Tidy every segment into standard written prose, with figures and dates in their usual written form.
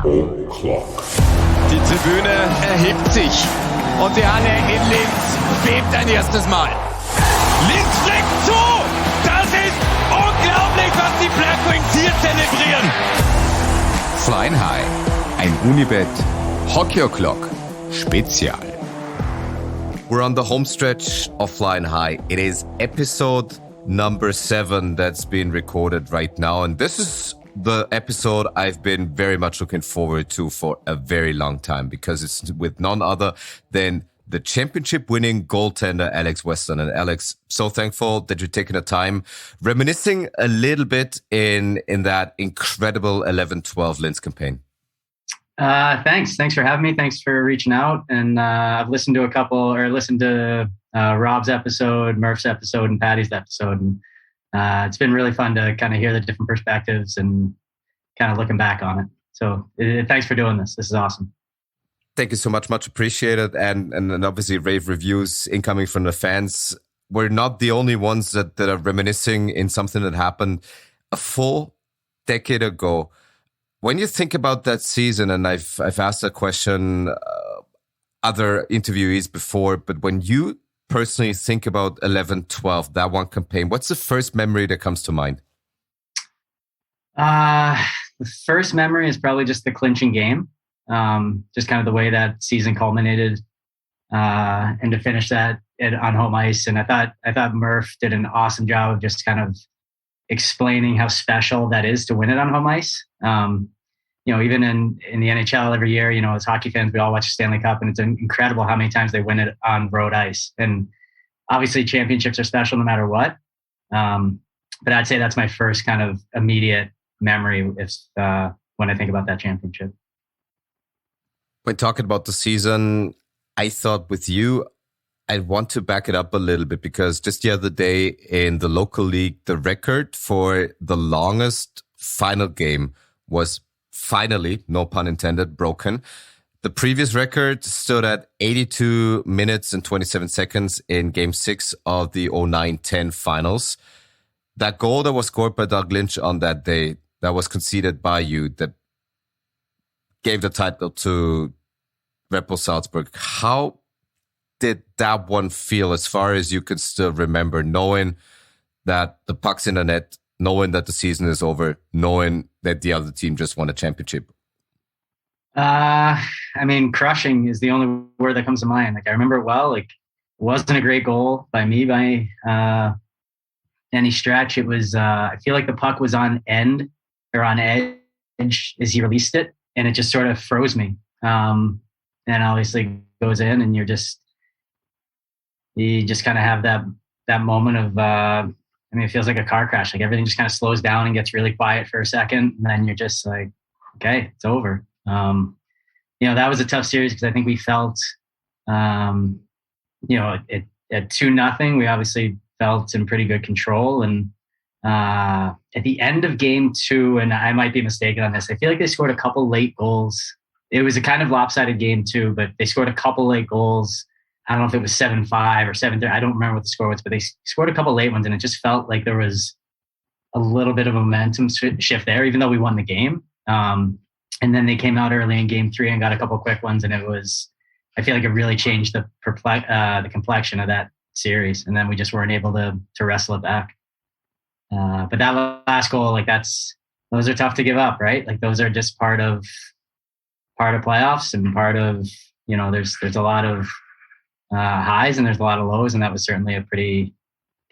O'Clock. Die Tribüne erhebt sich und die Halle in Linz bebt ein erstes Mal. Linz fliegt zu! Das ist unglaublich, was die Black Wings hier zelebrieren! Flying High, ein Unibet Hockey O'Clock Spezial. We're on the home stretch of Flying High. It is episode number 7 that's been recorded right now. And this is the episode I've been very much looking forward to for a very long time, because it's with none other than the championship winning goaltender, Alex Westlund. And Alex, so thankful that you're taking the time, reminiscing a little bit in that incredible 11-12 Linz campaign. Thanks for having me. Thanks for reaching out. And I've listened to Rob's episode, Murph's episode, and Patty's episode. And it's been really fun to kind of hear the different perspectives and kind of looking back on it. So thanks for doing this. This is awesome. Thank you so much. Much appreciated. And obviously rave reviews incoming from the fans. We're not the only ones that are reminiscing in something that happened a full decade ago. When you think about that season, and I've asked that question other interviewees before, but when you personally think about 11-12, that one campaign, what's the first memory that comes to mind? The first memory is probably just the clinching game. Just kind of the way that season culminated, and to finish that on home ice. And I thought Murph did an awesome job of just kind of explaining how special that is to win it on home ice. Even in the NHL every year, as hockey fans, we all watch the Stanley Cup, and it's incredible how many times they win it on road ice. And obviously championships are special no matter what. But I'd say that's my first kind of immediate memory when I think about that championship. When talking about the season, I thought with you, I want to back it up a little bit, because just the other day in the local league, the record for the longest final game was finally, no pun intended, broken. The previous record stood at 82 minutes and 27 seconds in Game 6 of the 09-10 finals. That goal that was scored by Doug Lynch on that day, that was conceded by you, that gave the title to Red Bull Salzburg. How did that one feel, as far as you can still remember, knowing that the puck's in the net, knowing that the season is over, knowing that the other team just won a championship? Crushing is the only word that comes to mind. Like, I remember it well. Like, it wasn't a great goal by me by any stretch. It was, I feel like the puck was on end or on edge as he released it, and it just sort of froze me. And obviously goes in, and you just kind of have that moment of, it feels like a car crash. Like, everything just kind of slows down and gets really quiet for a second. And then you're just like, okay, it's over. That was a tough series, because I think we felt, at 2-0, we obviously felt in pretty good control. And at the end of Game 2, and I might be mistaken on this, I feel like they scored a couple late goals. It was a kind of lopsided game too, but they scored a couple late goals. I don't know if it was 7-5 or 7-3. I don't remember what the score was, but they scored a couple late ones, and it just felt like there was a little bit of a momentum shift there, even though we won the game. And then they came out early in Game 3 and got a couple quick ones, and I feel like it really changed the complexion of that series. And then we just weren't able to wrestle it back. But that last goal, those are tough to give up, right? Like, those are just part of playoffs, and part of, there's a lot of highs and there's a lot of lows, and that was certainly a pretty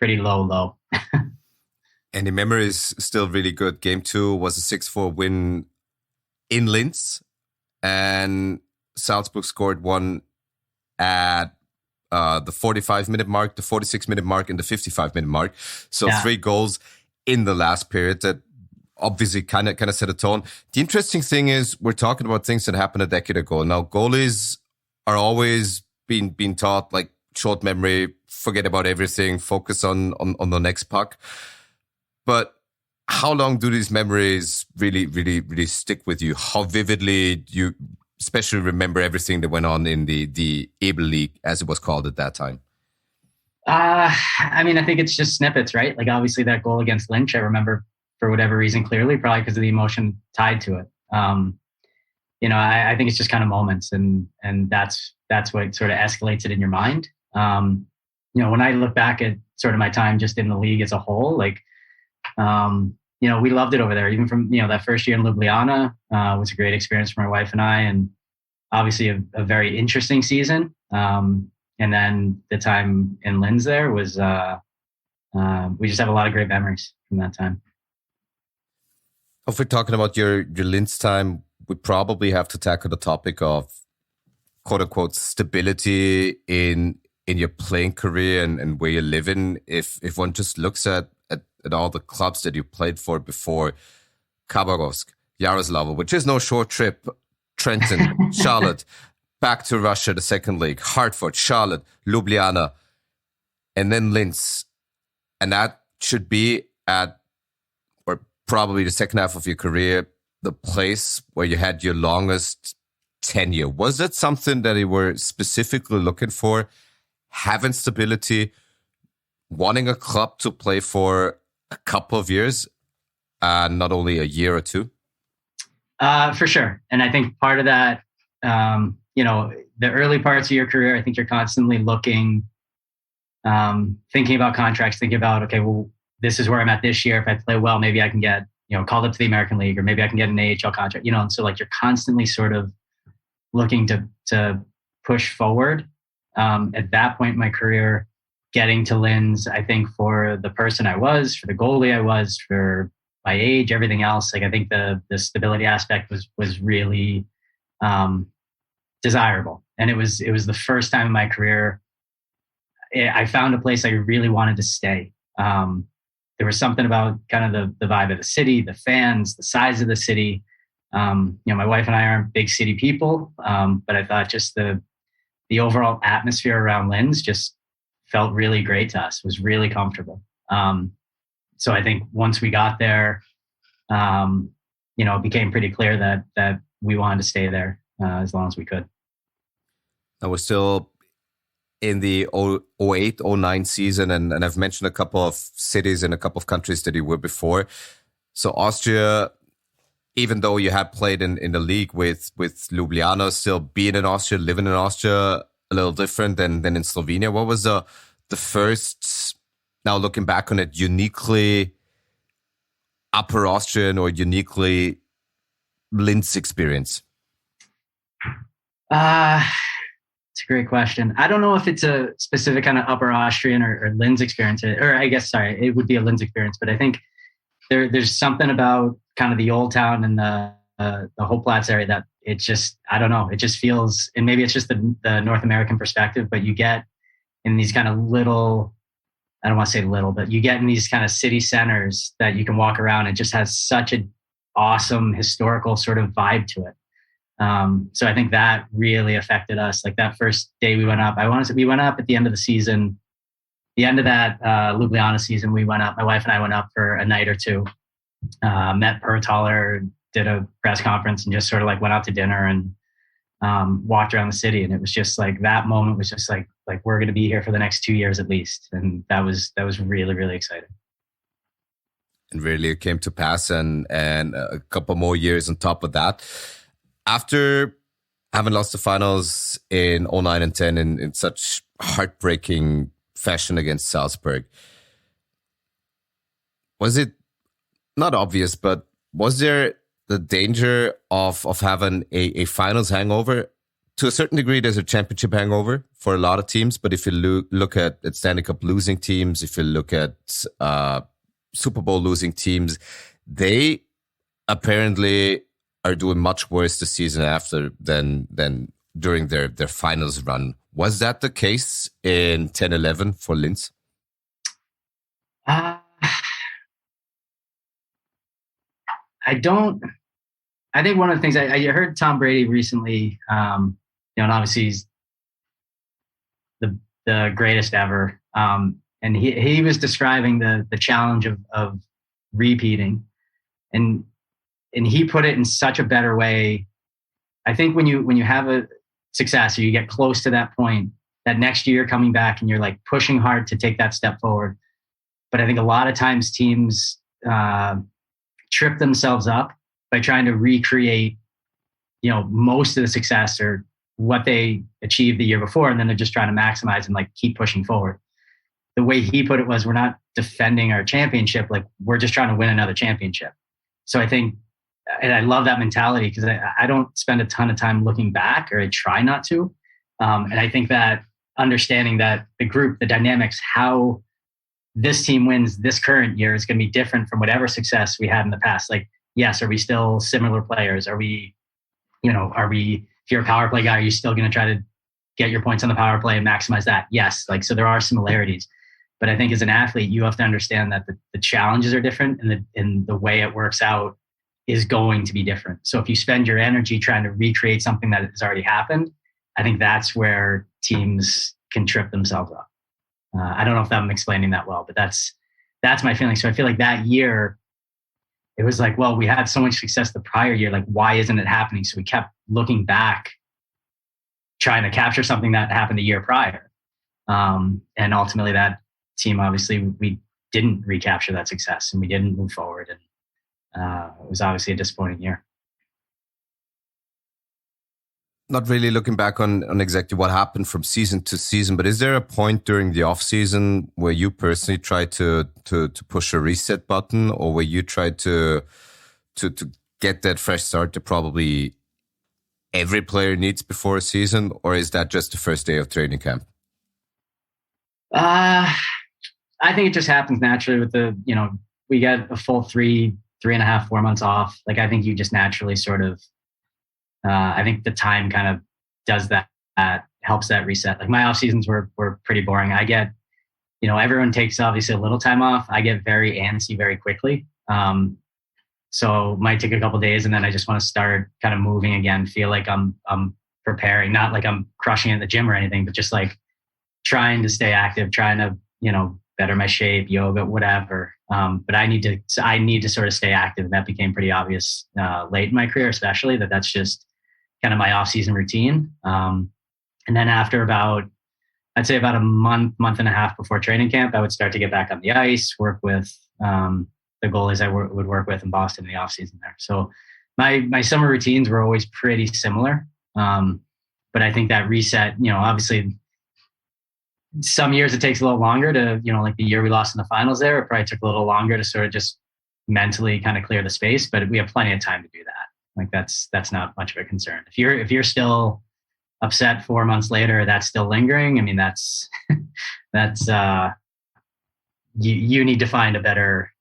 low. And the memory is still really good. Game 2 was a 6-4 win in Linz, and Salzburg scored one at the 45-minute mark, the 46-minute mark, and the 55-minute mark. So 3 goals in the last period that obviously kind of set a tone. The interesting thing is, we're talking about things that happened a decade ago. Now, goalies are always being taught, like, short memory, forget about everything, focus on the next puck. But how long do these memories really, really, really stick with you? How vividly do you especially remember everything that went on in the Able League, as it was called at that time? I think it's just snippets, right? Like, obviously that goal against Lynch, I remember for whatever reason clearly, probably because of the emotion tied to it. I think it's just kind of moments, and that's what sort of escalates it in your mind. When I look back at sort of my time just in the league as a whole, like, we loved it over there. Even from, that first year in Ljubljana was a great experience for my wife and I, and obviously a very interesting season. And then the time in Linz there was, we just have a lot of great memories from that time. If we're talking about your Linz time, we probably have to tackle the topic of quote unquote stability in your playing career and where you live in. If one just looks at all the clubs that you played for before, Khabarovsk, Yaroslavl, which is no short trip, Trenton, Charlotte, back to Russia, the second league, Hartford, Charlotte, Ljubljana, and then Linz. And that should be at, or probably the second half of your career, the place where you had your longest tenure. Was that something that you were specifically looking for? Having stability, wanting a club to play for a couple of years, not only a year or two? For sure. And I think part of that, the early parts of your career, I think you're constantly looking, thinking about contracts, thinking about, okay, well, this is where I'm at this year. If I play well, maybe I can get, called up to the American League, or maybe I can get an AHL contract, and so like you're constantly sort of looking to push forward. At that point in my career, getting to Linz, I think for the person I was, for the goalie I was, for my age, everything else, like I think the stability aspect was really desirable. And it was the first time in my career I found a place I really wanted to stay. There was something about kind of the vibe of the city, the fans, the size of the city. My wife and I aren't big city people, but I thought just the overall atmosphere around Linz just felt really great to us, was really comfortable. So I think once we got there, it became pretty clear that we wanted to stay there as long as we could. I was still in the 08-09 season, and I've mentioned a couple of cities and a couple of countries that you were before. So Austria, even though you had played in the league with Ljubljana, still being in Austria, living in Austria, a little different than in Slovenia. What was the first, now looking back on it, uniquely Upper Austrian or uniquely Linz experience? It's a great question. I don't know if it's a specific kind of Upper Austrian or Linz experience, or I guess, sorry, it would be a Linz experience, but I think there's something about kind of the old town and the Hoplatz area that it just, I don't know, it just feels, and maybe it's just the North American perspective, but you get in these kind of little, I don't want to say little, but you get in these kind of city centers that you can walk around. It just has such an awesome historical sort of vibe to it. So I think that really affected us. Like that first day we went up, we went up at the end of the season, the end of that Ljubljana season, we went up, my wife and I went up for a night or two, met Pertaler, did a press conference and just sort of like went out to dinner and walked around the city. And it was just like, that moment was just like we're going to be here for the next 2 years at least. And that was really, really exciting. And really it came to pass, and a couple more years on top of that. After having lost the finals in 09 and 10 in such heartbreaking fashion against Salzburg, was it not obvious, but was there the danger of having a finals hangover? To a certain degree, there's a championship hangover for a lot of teams, but if you look at Stanley Cup losing teams, if you look at Super Bowl losing teams, they apparently are doing much worse the season after than during their finals run. Was that the case in 10-11 for Linz? I think one of the things I heard Tom Brady recently, and obviously he's the greatest ever. And he was describing the challenge of repeating, and he put it in such a better way. I think when you have a success or you get close to that point, that next year coming back and you're like pushing hard to take that step forward. But I think a lot of times teams trip themselves up by trying to recreate, most of the success or what they achieved the year before, and then they're just trying to maximize and like keep pushing forward. The way he put it was, we're not defending our championship, like we're just trying to win another championship. So I think, and I love that mentality, because I don't spend a ton of time looking back, or I try not to. And I think that understanding that the group, the dynamics, how this team wins this current year is going to be different from whatever success we had in the past. Like, yes, are we still similar players? Are we, if you're a power play guy, are you still going to try to get your points on the power play and maximize that? Yes. Like, so there are similarities. But I think as an athlete, you have to understand that the challenges are different, and the way it works out is going to be different. So if you spend your energy trying to recreate something that has already happened, I think that's where teams can trip themselves up. I don't know if I'm explaining that well, but that's my feeling. So I feel like that year, it was like, well, we had so much success the prior year. Like, why isn't it happening? So we kept looking back, trying to capture something that happened a year prior. And ultimately that team, obviously, we didn't recapture that success and we didn't move forward. And it was obviously a disappointing year. Not really looking back on exactly what happened from season to season, but is there a point during the off season where you personally tried to push a reset button, or where you tried to get that fresh start that probably every player needs before a season, or is that just the first day of training camp? I think it just happens naturally with we get a full 3.5, 4 months off. Like, I think you just naturally sort of, I think the time kind of does that, helps that reset. Like, my off seasons were pretty boring. I get, everyone takes obviously a little time off. I get very antsy very quickly. So it might take a couple of days, and then I just want to start kind of moving again, feel like I'm preparing, not like I'm crushing it in the gym or anything, but just like trying to stay active, trying to, better my shape, yoga, whatever. But I need to sort of stay active. And that became pretty obvious late in my career, especially that's just kind of my off-season routine. And then after I'd say about a month and a half before training camp, I would start to get back on the ice, work with the goalies I would work with in Boston in the off-season there. So my summer routines were always pretty similar. But I think that reset, obviously some years it takes a little longer to, like the year we lost in the finals there, it probably took a little longer to sort of just mentally kind of clear the space, but we have plenty of time to do that. Like, that's not much of a concern. If you're still upset 4 months later, that's still lingering. I mean, that's you need to find a better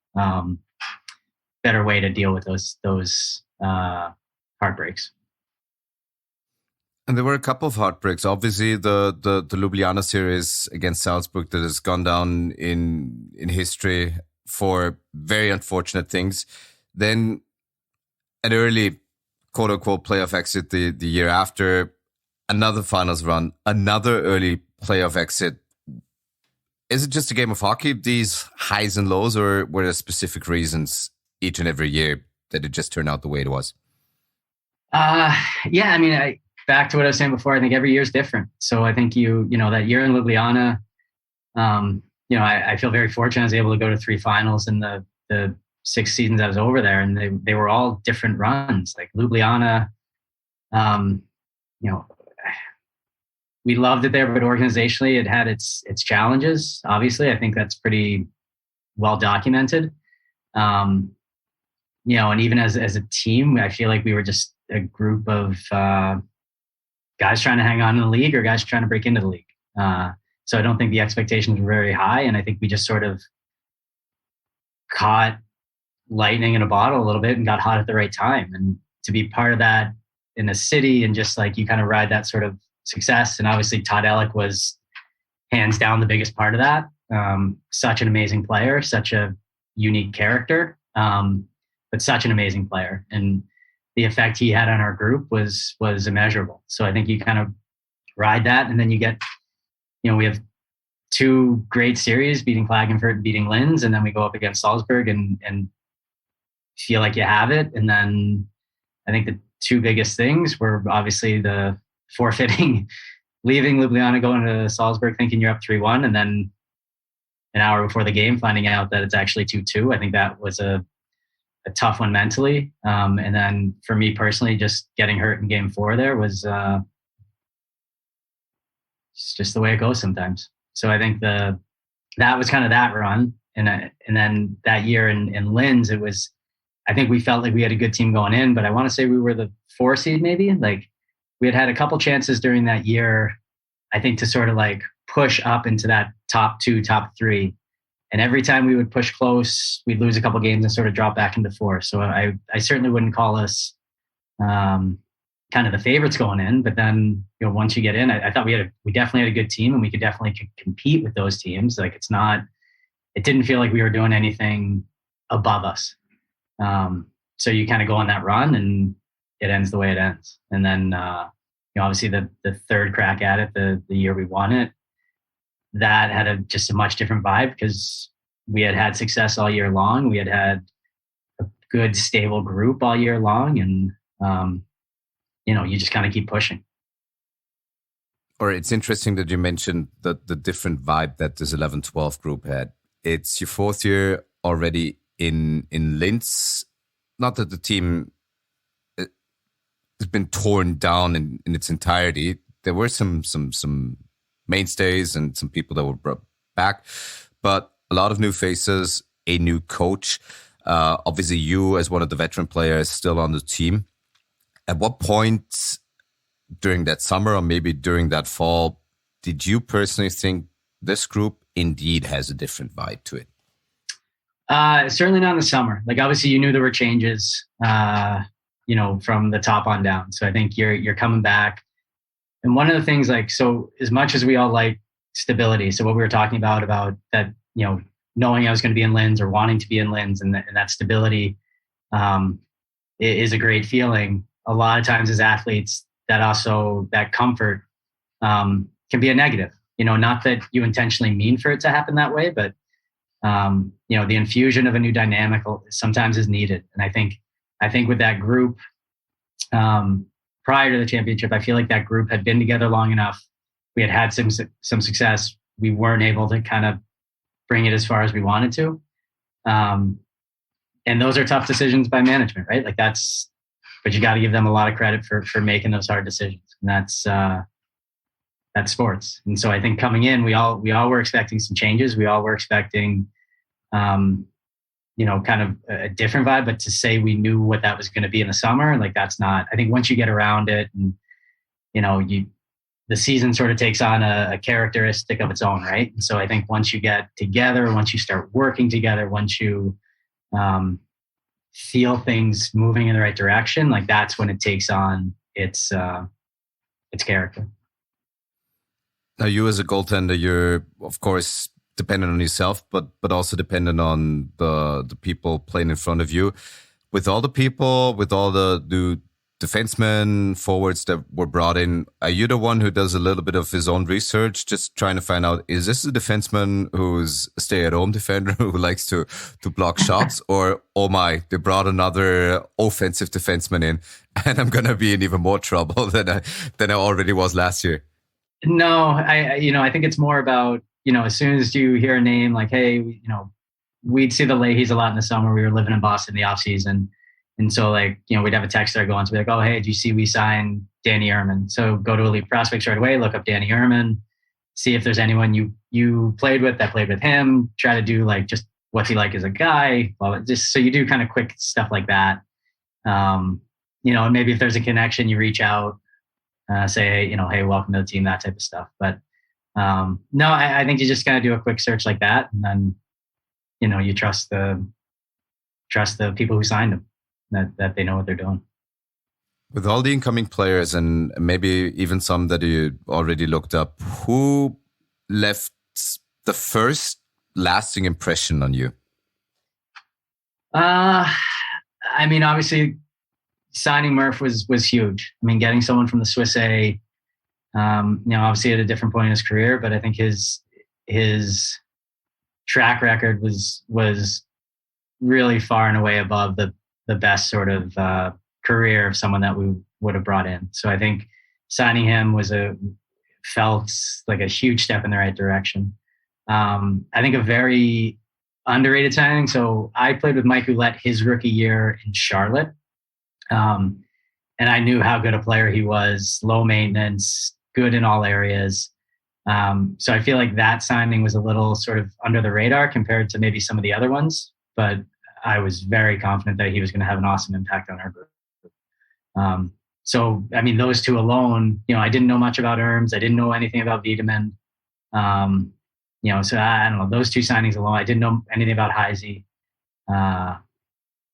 way to deal with those heartbreaks. And there were a couple of heartbreaks. Obviously, the Ljubljana series against Salzburg that has gone down in history for very unfortunate things. Then an early quote-unquote playoff exit the year after, another finals run, another early playoff exit. Is it just a game of hockey, these highs and lows, or were there specific reasons each and every year that it just turned out the way it was? Yeah, I mean, back to what I was saying before, I think every year is different. So I think that year in Ljubljana, I feel very fortunate I was able to go to 3 finals in the 6 seasons I was over there, and they were all different runs. Like Ljubljana, we loved it there, but organizationally it had its challenges. Obviously, I think that's pretty well documented. And even as a team, I feel like we were just a group of guys trying to hang on in the league or guys trying to break into the league. So I don't think the expectations were very high. And I think we just sort of caught lightning in a bottle a little bit and got hot at the right time. And to be part of that in a city and just like you kind of ride that sort of success. And obviously Todd Ellick was hands down the biggest part of that. Such an amazing player, such a unique character, but such an amazing player. And the effect he had on our group was immeasurable. So I think you kind of ride that, and then you get, we have 2 great series, beating Klagenfurt and beating Linz, and then we go up against Salzburg and feel like you have it. And then I think the 2 biggest things were obviously the forfeiting, leaving Ljubljana, going to Salzburg thinking you're up 3-1, and then an hour before the game finding out that it's actually 2-2. I think that was a a tough one mentally. And then for me personally, just getting hurt in game 4 there was it's just the way it goes sometimes. So I think that was kind of that run. And then that year in Linz, it was, I think we felt like we had a good team going in, but I want to say we were the 4 seed maybe. Like we had a couple chances during that year, I think, to sort of like push up into that top 2, top 3. And every time we would push close, we'd lose a couple games and sort of drop back into 4. So I certainly wouldn't call us kind of the favorites going in. But then, you know, once you get in, I thought we definitely had a good team, and we could definitely compete with those teams. Like it didn't feel like we were doing anything above us. So you kind of go on that run, and it ends the way it ends. And then, you know, obviously the third crack at it, the year we won it, that had just a much different vibe, because we had success all year long. We had a good, stable group all year long. And, you know, you just kind of keep pushing. Or it's interesting that you mentioned the different vibe that this 11-12 group had. It's your 4th year already in Linz. Not that the team has been torn down in its entirety. There were some mainstays and some people that were brought back, but a lot of new faces, a new coach. Obviously, you as one of the veteran players still on the team. At what point during that summer or maybe during that fall did you personally think this group indeed has a different vibe to it? Certainly not in the summer. Like obviously you knew there were changes, you know, from the top on down. So I think you're coming back. And one of the things, like, so as much as we all like stability, so what we were talking about that, you know, knowing I was going to be in Linz or wanting to be in Linz, and that stability is a great feeling. A lot of times as athletes, that comfort can be a negative. You know, not that you intentionally mean for it to happen that way, but you know, the infusion of a new dynamic sometimes is needed. And I think with that group, prior to the championship, I feel like that group had been together long enough. We had some success. We weren't able to kind of bring it as far as we wanted to. And those are tough decisions by management, right? Like but you got to give them a lot of credit for making those hard decisions. And that's sports. And so I think coming in, we all were expecting some changes. We all were expecting, you know, kind of a different vibe, but to say we knew what that was going to be in the summer, like that's not, I think once you get around it and, you know, the season sort of takes on a characteristic of its own, right? And so I think once you get together, once you start working together, once you feel things moving in the right direction, like that's when it takes on its character. Now, you as a goaltender, you're of course dependent on yourself, but also dependent on the people playing in front of you. With all the people, with all the new defensemen, forwards that were brought in, are you the one who does a little bit of his own research, just trying to find out, is this a defenseman who's a stay-at-home defender who likes to block shots? Or, oh my, they brought another offensive defenseman in and I'm going to be in even more trouble than I already was last year? No, I think it's more about, you know, as soon as you hear a name like, hey, you know, we'd see the Leahys a lot in the summer. We were living in Boston in the off season. And so like, you know, we'd have a text there going to be like, oh, hey, do you see we signed Danny Ehrman? So go to Elite Prospects right away, look up Danny Ehrman, see if there's anyone you played with that played with him, try to do like, just what's he like as a guy? Well, just so you do kind of quick stuff like that. You know, and maybe if there's a connection, you reach out, say, hey, you know, hey, welcome to the team, that type of stuff. But no, I think you just kind of do a quick search like that. And then, you know, you trust the people who signed them, that they know what they're doing. With all the incoming players and maybe even some that you already looked up, who left the first lasting impression on you? I mean, obviously signing Murph was huge. I mean, getting someone from the Swiss A, you know, obviously at a different point in his career, but I think his track record was really far and away above the best sort of career of someone that we would have brought in. So I think signing him felt like a huge step in the right direction. I think a very underrated signing. So I played with Mike Ouellette his rookie year in Charlotte. And I knew how good a player he was, low maintenance, good in all areas. So I feel like that signing was a little sort of under the radar compared to maybe some of the other ones, but I was very confident that he was going to have an awesome impact on our group. So, I mean, those two alone, I didn't know much about Erms. I didn't know anything about Wiedemann. So I don't know, those two signings alone, I didn't know anything about Heisey.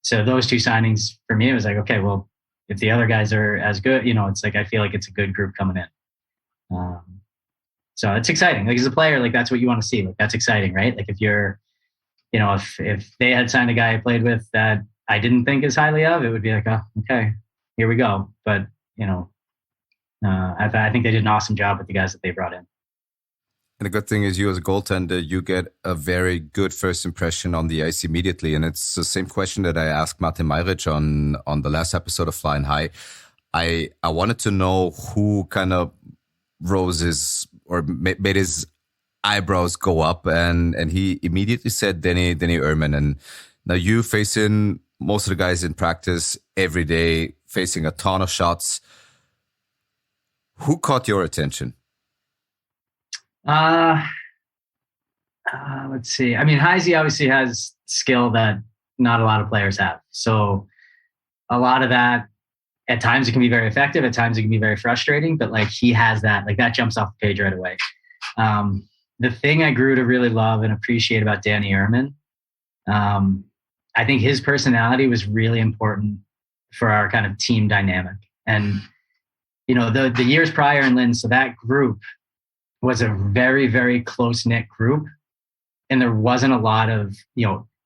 So those two signings for me, it was like, okay, well, if the other guys are as good, it's like, I feel like it's a good group coming in. So it's exciting. Like as a player, like that's what you want to see. Like that's exciting, right? Like if you're, if they had signed a guy I played with that I didn't think as highly of, it would be like, oh, okay, here we go. But, I think they did an awesome job with the guys that they brought in. And the good thing is you as a goaltender, you get a very good first impression on the ice immediately. And it's the same question that I asked Martin Meirich on the last episode of Flying High. I wanted to know who kind of rose his or made his eyebrows go up. And he immediately said Denny Ehrman. And now you facing most of the guys in practice every day, facing a ton of shots. Who caught your attention? Let's see. I mean, Heisey obviously has skill that not a lot of players have. So a lot of that, at times it can be very effective. At times it can be very frustrating, but like he has that, like that jumps off the page right away. The thing I grew to really love and appreciate about Danny Ehrman, I think his personality was really important for our kind of team dynamic. And, the years prior in Linz, so that group was a very, very close-knit group. And there wasn't a lot of,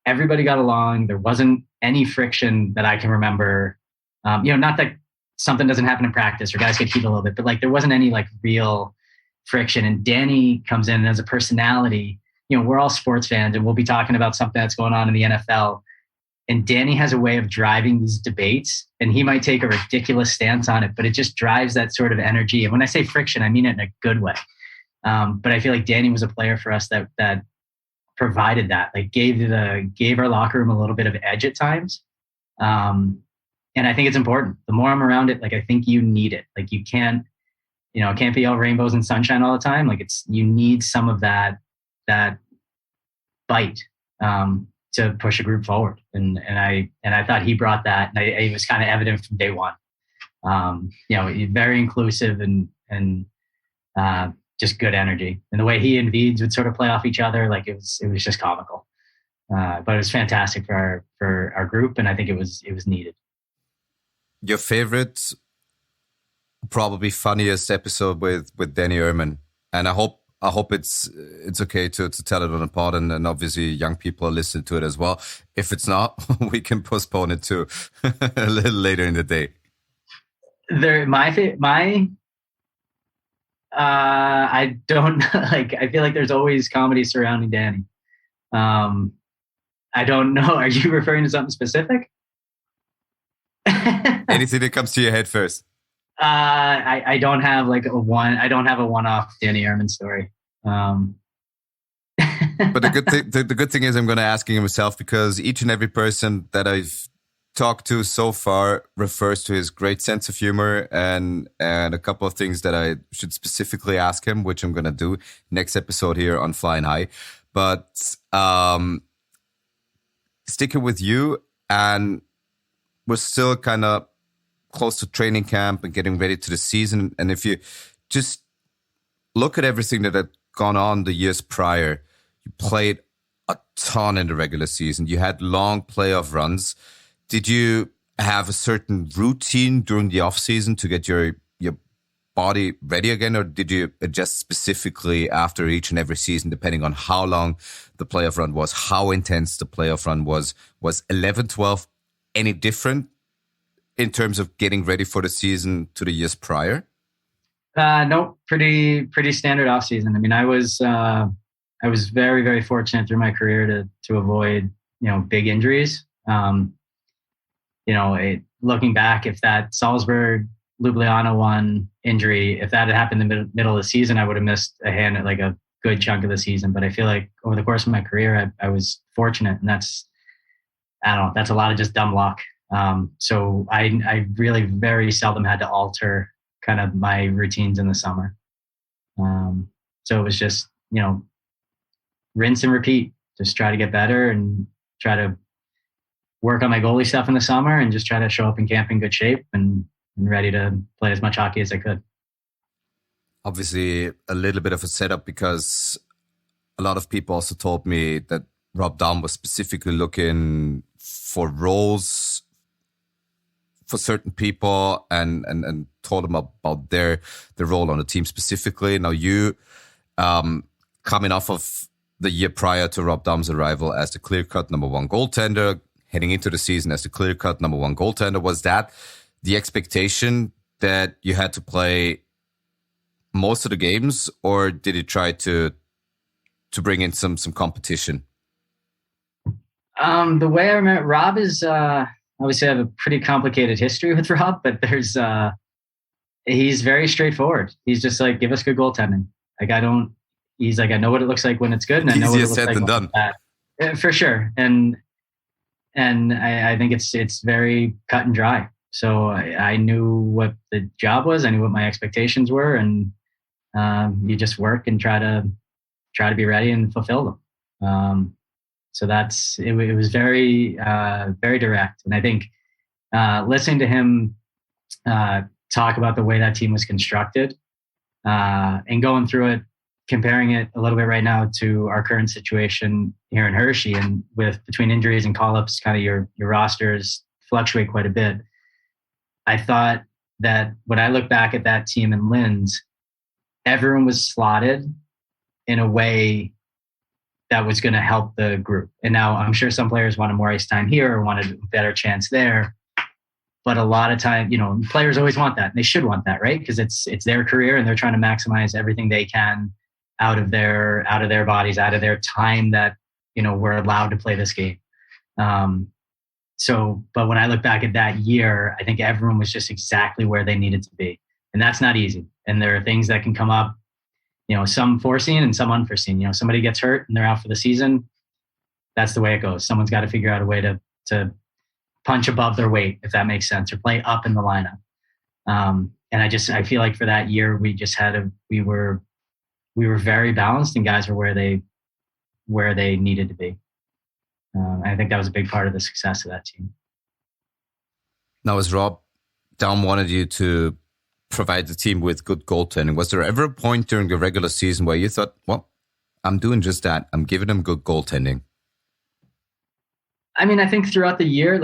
everybody got along. There wasn't any friction that I can remember. Not that something doesn't happen in practice or guys get heated a little bit, but like there wasn't any like real friction. And Danny comes in and as a personality, we're all sports fans and we'll be talking about something that's going on in the NFL. And Danny has a way of driving these debates, and he might take a ridiculous stance on it, but it just drives that sort of energy. And when I say friction, I mean it in a good way. But I feel like Danny was a player for us that provided that, like gave our locker room a little bit of edge at times. And I think it's important. The more I'm around it, like I think you need it. Like you can't, it can't be all rainbows and sunshine all the time. Like you need some of that bite to push a group forward. And I thought he brought that, and it was kind of evident from day one. Very inclusive and just good energy. And the way he and Veeds would sort of play off each other, like it was just comical. But it was fantastic for our group, and I think it was needed. Your favorite, probably funniest episode with Danny Ehrman, and I hope it's okay to tell it on a pod, and obviously young people are listening to it as well. If it's not, we can postpone it to a little later in the day. I don't like. I feel like there's always comedy surrounding Danny. I don't know. Are you referring to something specific? Anything that comes to your head first. I don't have like I don't have a one-off Danny Ehrman story. But the good thing is I'm going to ask him himself, because each and every person that I've talked to so far refers to his great sense of humor and a couple of things that I should specifically ask him, which I'm going to do next episode here on Flying High. But sticking with you, and we're still kind of close to training camp and getting ready to the season. And if you just look at everything that had gone on the years prior, you played a ton in the regular season. You had long playoff runs. Did you have a certain routine during the off season to get your body ready again, or did you adjust specifically after each and every season, depending on how long the playoff run was, how intense the playoff run was? Was 11-12 any different in terms of getting ready for the season to the years prior? No, pretty standard off season. I mean, I was very, very fortunate through my career to avoid, big injuries. Looking back, if that Salzburg Ljubljana 1 injury, if that had happened in the middle of the season, I would have missed a good chunk of the season. But I feel like over the course of my career, I was fortunate, and that's a lot of just dumb luck. So I really very seldom had to alter kind of my routines in the summer. So it was just, rinse and repeat, just try to get better and try to work on my goalie stuff in the summer and just try to show up in camp in good shape and ready to play as much hockey as I could. Obviously a little bit of a setup, because a lot of people also told me that Rob Daum was specifically looking for roles for certain people and told them about their role on the team specifically. Now you, coming off of the year prior to Rob Daum's arrival as the clear-cut number one goaltender, heading into the season as the clear-cut number one goaltender, was that the expectation that you had to play most of the games, or did you try to bring in some competition? The way I remember Rob is, obviously I have a pretty complicated history with Rob, but he's very straightforward. He's just like, give us good goaltending. Like he's like, I know what it looks like when it's good, and I know what it looks like when it's bad. For sure. And I think it's very cut and dry. So I knew what the job was. I knew what my expectations were, and you just work and try to be ready and fulfill them. So it was very, very direct. And I think listening to him talk about the way that team was constructed and going through it, comparing it a little bit right now to our current situation here in Hershey, and between injuries and call-ups, kind of your rosters fluctuate quite a bit. I thought that when I look back at that team in Linz, everyone was slotted in a way that was going to help the group. And now I'm sure some players wanted more ice time here or wanted a better chance there. But a lot of time, players always want that. And they should want that, right? Because it's their career, and they're trying to maximize everything they can out of their bodies, out of their time that, we're allowed to play this game. But when I look back at that year, I think everyone was just exactly where they needed to be. And that's not easy. And there are things that can come up, some foreseen and some unforeseen. Somebody gets hurt and they're out for the season. That's the way it goes. Someone's got to figure out a way to punch above their weight, if that makes sense, or play up in the lineup. And I feel like for that year, we were very balanced, and guys were where they needed to be. I think that was a big part of the success of that team. Now, as Rob Daum wanted you to provide the team with good goaltending, was there ever a point during the regular season where you thought, well, I'm doing just that. I'm giving them good goaltending? I mean, I think throughout the year,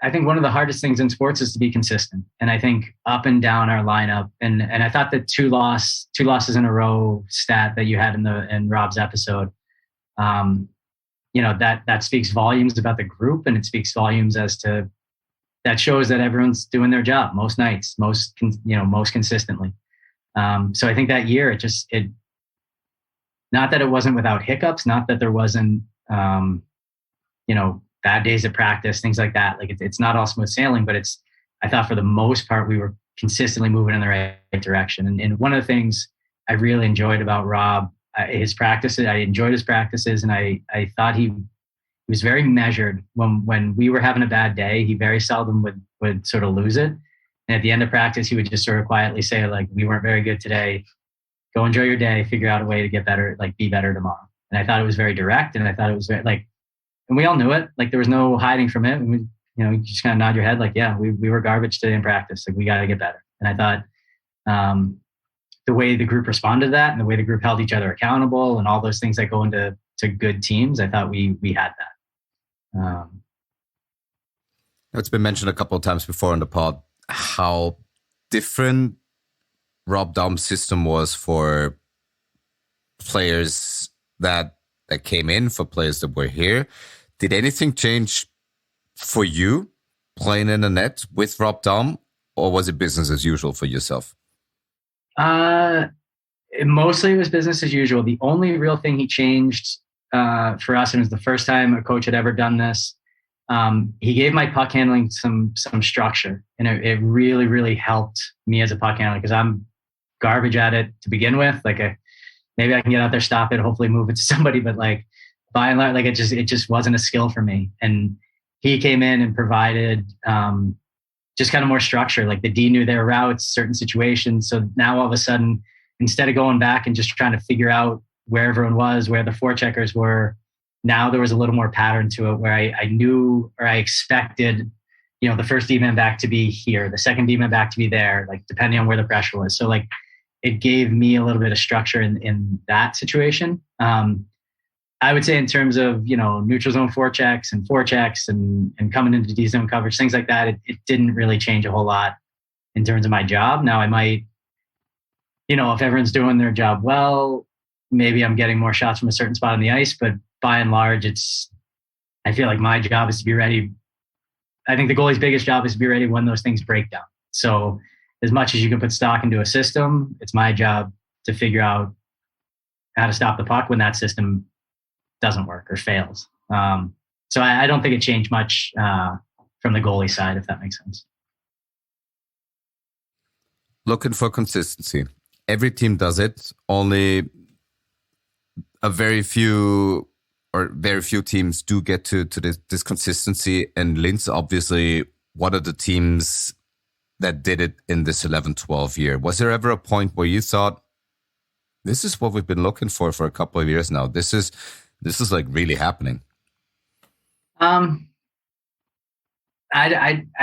I think one of the hardest things in sports is to be consistent. And I think up and down our lineup, and I thought the two losses in a row stat that you had in Rob's episode, that speaks volumes about the group, and it speaks volumes that shows that everyone's doing their job most nights, most consistently. So I think that year, it not that it wasn't without hiccups, not that there wasn't, bad days at practice, things like that. Like it's not all smooth sailing, but I thought for the most part, we were consistently moving in the right direction. And one of the things I really enjoyed about Rob, his practices, I enjoyed his practices, and I thought he was very measured. When we were having a bad day, he very seldom would sort of lose it. And at the end of practice, he would just sort of quietly say, like, we weren't very good today. Go enjoy your day, figure out a way to get better, like be better tomorrow. And I thought it was very direct, and I thought it was very and we all knew it. Like there was no hiding from it. And you just kind of nod your head like, yeah, we were garbage today in practice. Like we got to get better. And I thought the way the group responded to that, and the way the group held each other accountable, and all those things that go into good teams, I thought we had that. It's been mentioned a couple of times before on the pod how different Rob Daum's system was for players that came in, for players that were here. Did anything change for you playing in the net with Rob Daum, or was it business as usual for yourself? Mostly it was business as usual. The only real thing he changed for us, and it was the first time a coach had ever done this, he gave my puck handling some structure, and it really, really helped me as a puck handler, because I'm garbage at it to begin with. Like maybe I can get out there, stop it, hopefully move it to somebody, but like by and large, like it just wasn't a skill for me. And he came in and provided just kind of more structure. Like the D knew their routes, certain situations. So now all of a sudden, instead of going back and just trying to figure out where everyone was, where the forecheckers were, now there was a little more pattern to it where I knew, or I expected, the first D-man back to be here, the second D-man back to be there, like depending on where the pressure was. So like it gave me a little bit of structure in that situation. I would say in terms of, neutral zone forechecks and coming into D-zone coverage, things like that, it didn't really change a whole lot in terms of my job. Now I might, if everyone's doing their job well, maybe I'm getting more shots from a certain spot on the ice, but by and large, I feel like my job is to be ready. I think the goalie's biggest job is to be ready when those things break down. So as much as you can put stock into a system, it's my job to figure out how to stop the puck when that system doesn't work or fails. So I don't think it changed much from the goalie side, if that makes sense. Looking for consistency. Every team does it. Only very few teams do get to this consistency. And Linz, obviously, one of the teams that did it in this 11-12 year. Was there ever a point where you thought, this is what we've been looking for a couple of years now? This is like really happening. I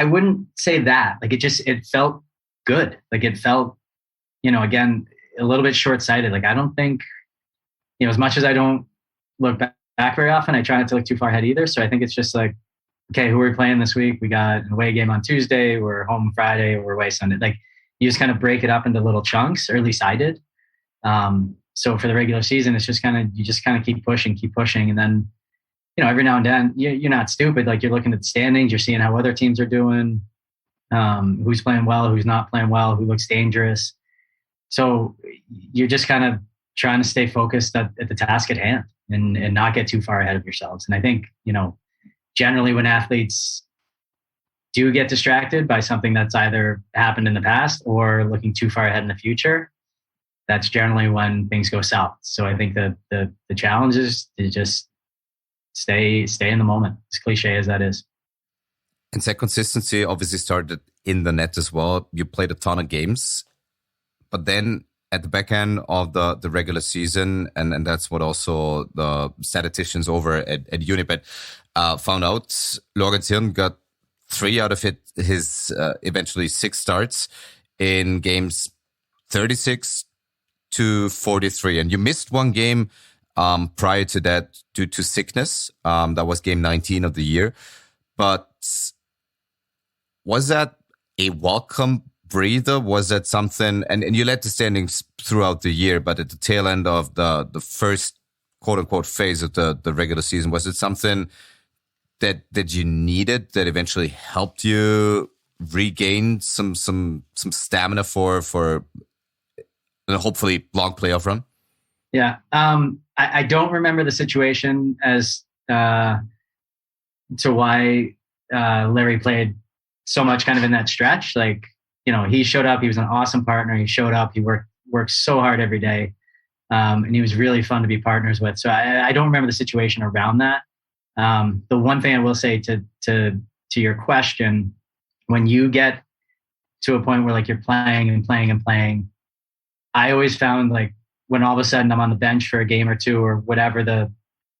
wouldn't say that. Like it felt good. Like it felt, again, a little bit short-sighted. Like I don't think, as much as I don't look back very often, I try not to look too far ahead either. So I think it's just like, okay, who are we playing this week? We got an away game on Tuesday. We're home Friday. We're away Sunday. Like you just kind of break it up into little chunks, or at least I did. So for the regular season, it's just you just keep pushing. And then, every now and then you're not stupid. Like you're looking at the standings, you're seeing how other teams are doing, who's playing well, who's not playing well, who looks dangerous. So you're just kind of trying to stay focused at the task at hand and not get too far ahead of yourselves. And I think, generally when athletes do get distracted by something that's either happened in the past or looking too far ahead in the future, that's generally when things go south. So I think that the challenge is to just stay in the moment, as cliche as that is. And that consistency obviously started in the net as well. You played a ton of games, but then at the back end of the regular season, and that's what also the statisticians over at Unibet found out, Lorenz got 3 out of his eventually 6 starts in games 36 to 43. And you missed one game prior to that due to sickness. That was game 19 of the year. But was that a welcome breather? Was that something, and you led the standings throughout the year, but at the tail end of the first quote unquote phase of the regular season, was it something that you needed that eventually helped you regain some stamina for a hopefully long playoff run? Yeah. I don't remember the situation as to why Larry played so much kind of in that stretch. Like, he showed up, he was an awesome partner. He showed up, he worked so hard every day. And he was really fun to be partners with. So I don't remember the situation around that. The one thing I will say to your question, when you get to a point where like you're playing, I always found like when all of a sudden I'm on the bench for a game or two or whatever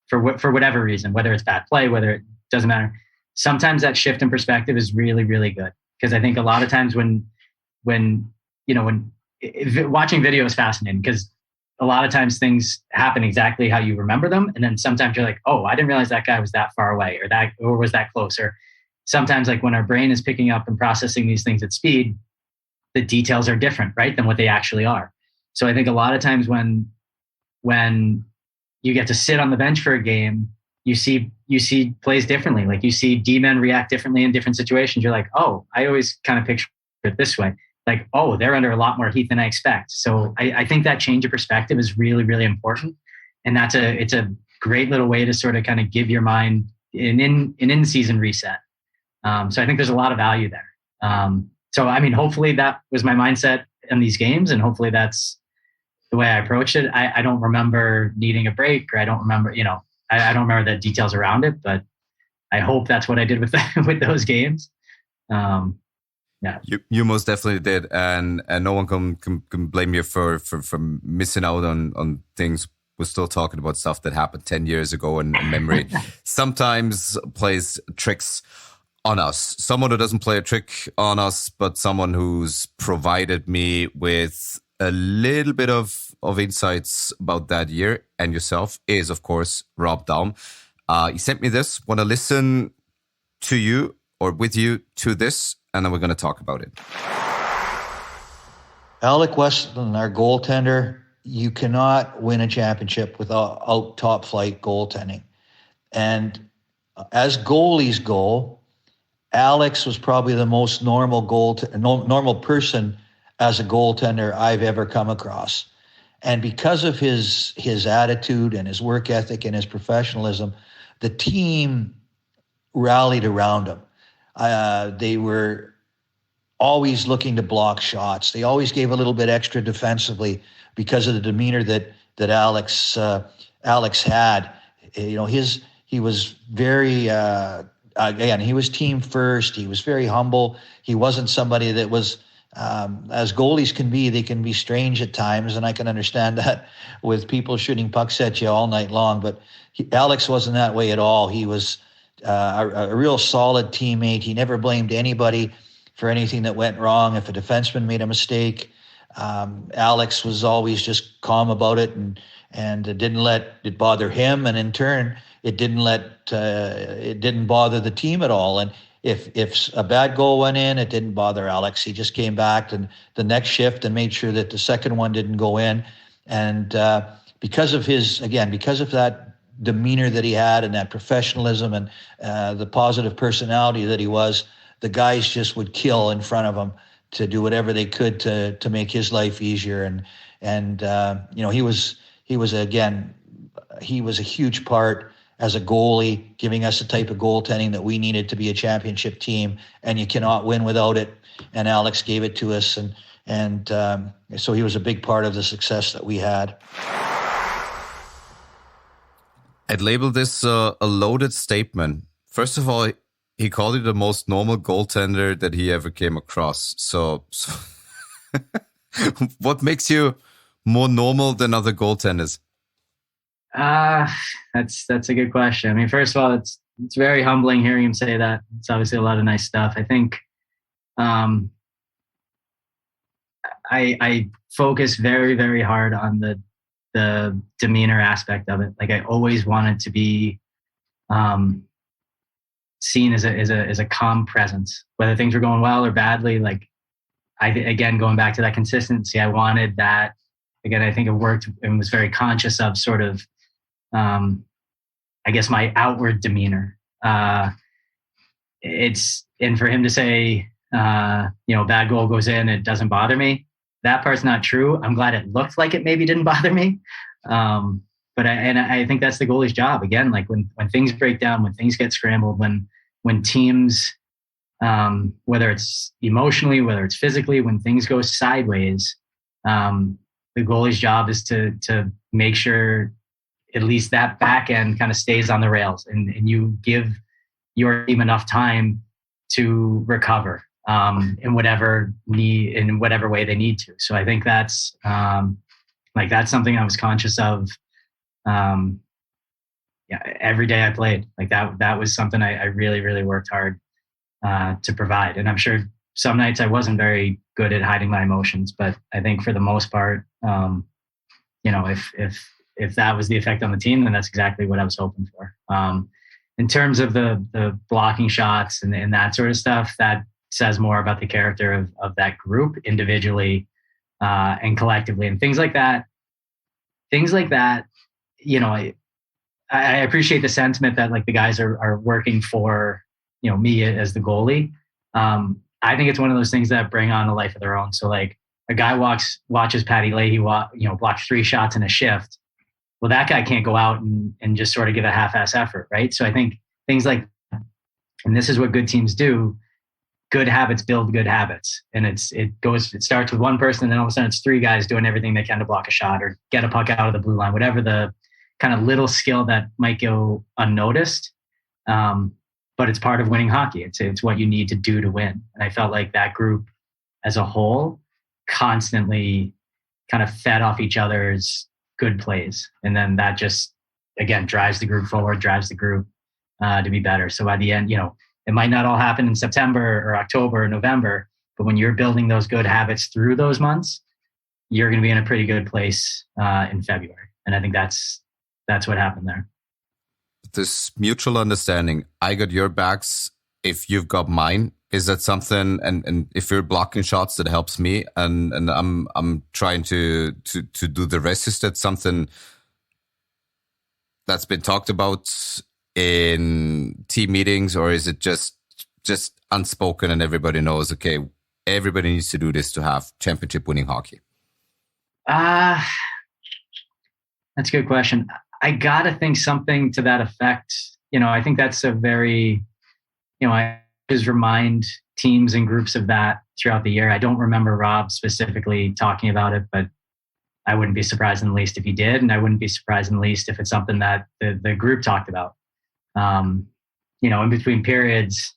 for whatever reason, whether it's bad play, whether it doesn't matter. Sometimes that shift in perspective is really, really good. Because I think a lot of times when watching video is fascinating, because a lot of times things happen exactly how you remember them. And then sometimes you're like, oh, I didn't realize that guy was that far away or was that close. Or sometimes like when our brain is picking up and processing these things at speed, the details are different, right, than what they actually are. So I think a lot of times when you get to sit on the bench for a game, you see plays differently. Like you see D-men react differently in different situations. You're like, oh, I always kind of picture it this way. Like, oh, they're under a lot more heat than I expect. So I think that change of perspective is really, really important. And it's a great little way to sort of kind of give your mind an in-season reset. So I think there's a lot of value there. So, I mean, hopefully that was my mindset in these games. And hopefully that's the way I approached it. I don't remember needing a break, or I don't remember, I don't remember the details around it, but I hope that's what I did with with those games. Yeah, you most definitely did, and no one can blame you for missing out on things. We're still talking about stuff that happened 10 years ago, and memory sometimes plays tricks on us. Someone who doesn't play a trick on us, but someone who's provided me with a little bit of insights about that year and yourself is, of course, Rob Daum. He sent me this. Want to listen to you or with you to this, and then we're going to talk about it. Alex Westlund, our goaltender, you cannot win a championship without top flight goaltending. And as goalies go, Alex was probably the most normal person as a goaltender I've ever come across. And because of his attitude and his work ethic and his professionalism, the team rallied around him. They were always looking to block shots. They always gave a little bit extra defensively because of the demeanor that Alex had. He was very again, he was team first. He was very humble. He wasn't somebody that was, as goalies can be, they can be strange at times, and I can understand that with people shooting pucks at you all night long. But Alex wasn't that way at all. He was a real solid teammate. He never blamed anybody for anything that went wrong. If a defenseman made a mistake, Alex was always just calm about it, and didn't let it bother him, and in turn, it didn't bother the team at all. And if a bad goal went in, it didn't bother Alex. He just came back and the next shift and made sure that the second one didn't go in. And because of that demeanor that he had and that professionalism and the positive personality that he was, the guys just would kill in front of him to do whatever they could to make his life easier. And he was a huge part as a goalie, giving us the type of goaltending that we needed to be a championship team, and you cannot win without it. And Alex gave it to us, and so he was a big part of the success that we had. I'd label this a loaded statement. First of all, he called you the most normal goaltender that he ever came across. So what makes you more normal than other goaltenders? That's a good question. I mean, first of all, it's very humbling hearing him say that. It's obviously a lot of nice stuff. I think I focus very, very hard on the demeanor aspect of it. Like, I always wanted to be seen as a calm presence, whether things were going well or badly. Like, again, going back to that consistency, I wanted that. Again, I think it worked and was very conscious of sort of, I guess, my outward demeanor. And for him to say, bad goal goes in, it doesn't bother me. That part's not true. I'm glad it looked like it maybe didn't bother me. But I think that's the goalie's job. Again, like when things break down, when things get scrambled, when teams, whether it's emotionally, whether it's physically, when things go sideways, the goalie's job is to make sure at least that back end kind of stays on the rails, and you give your team enough time to recover in whatever way they need to. So I think that's that's something I was conscious of. Every day I played, like that was something I really, really worked hard to provide. And I'm sure some nights I wasn't very good at hiding my emotions, but I think for the most part, if that was the effect on the team, then that's exactly what I was hoping for. In terms of the blocking shots and that sort of stuff, that says more about the character of that group individually and collectively, and things like that. I appreciate the sentiment that like the guys are working for, me as the goalie. I think it's one of those things that bring on a life of their own. So like a guy watches Patty Leahy, blocks 3 shots in a shift. Well, that guy can't go out and just sort of give a half-ass effort, right? So I think things like, and this is what good teams do, good habits build good habits. And it starts with one person, and then all of a sudden it's three guys doing everything they can to block a shot or get a puck out of the blue line, whatever the kind of little skill that might go unnoticed. But it's part of winning hockey. It's what you need to do to win. And I felt like that group as a whole constantly kind of fed off each other's good plays. And then that just, again, drives the group forward, drives the group to be better. So by the end, it might not all happen in September or October or November, but when you're building those good habits through those months, you're going to be in a pretty good place in February. And I think that's what happened there. This mutual understanding, I got your backs if you've got mine. Is that something, and if you're blocking shots, that helps me, and I'm trying to do the rest. Is that something that's been talked about in team meetings, or is it just unspoken and everybody knows, okay, everybody needs to do this to have championship winning hockey? That's a good question. I gotta think something to that effect. I think that's a very, I just remind teams and groups of that throughout the year. I don't remember Rob specifically talking about it, but I wouldn't be surprised in the least if he did. And I wouldn't be surprised in the least if it's something that the group talked about. In between periods,